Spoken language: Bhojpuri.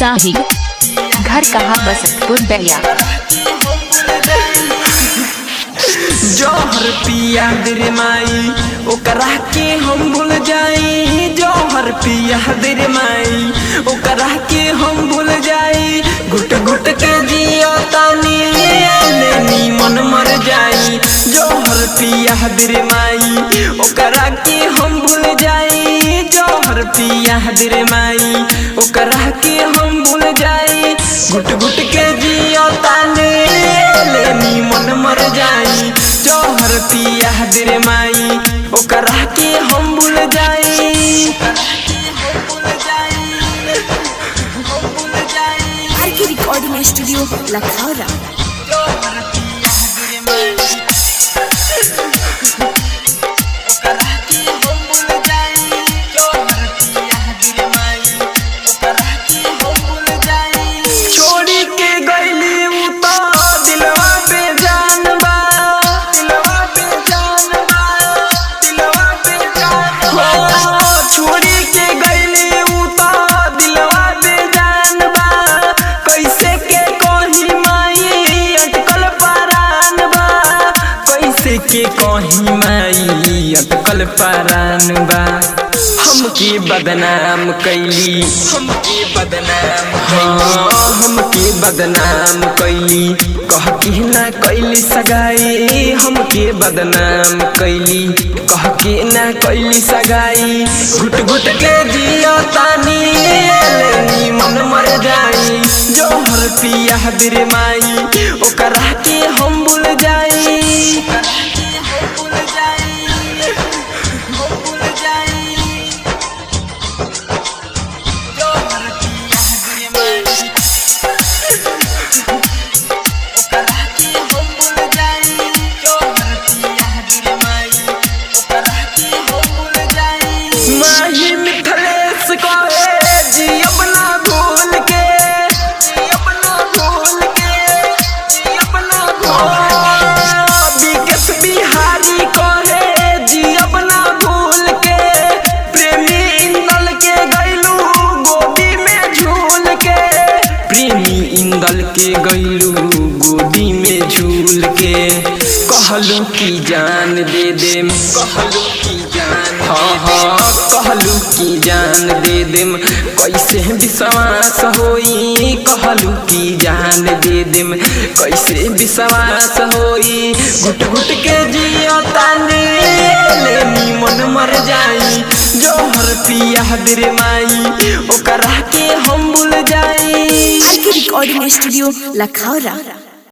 साहिब घर कहाँ बसंतपुर बैया। जौहर पिया दिरे माई ओकरा के हम भूल जाई। जौहर पिया दिरे माई ओकरा के हम भूल जाई। घुट घुट के जियो तानी लेनी मन मर जाई। जौहर पिया दिरे माई ओकरा के हम भूल जाई। जौहर पिया दिरे माई ओकरा के हम भूल जाई। घुट घुट के जियो तानी लेनी मन मर जाई। जौहर पिया दिरे माई ओकरा के हम भूल जाई। RK recording studio Lakhaura. के कहीं माई अटकल परान बा। हमके बदनाम कैली हमके बदनाम कैली कह के ना कैली सगाई। हमके बदनाम कैली कह के ना कैली सगाई। घुट घुट के जियो तानी लेनी मन मर जाई। जौहर पिया दिरे माई ओकरा के हम भूल जाई। के गैलू गोदी में झूल के कहलू की जान दे देम। कहलू की जान दे देम कैसे विश्वास होई। कहलू की जान दे देम कैसे विश्वास होई। घुट घुट के जियो तानी लेनी मन मर जाई। जौहर पिया दिरे माई ओकरा के हम भूल जाई। RK recording studio Lakhaura.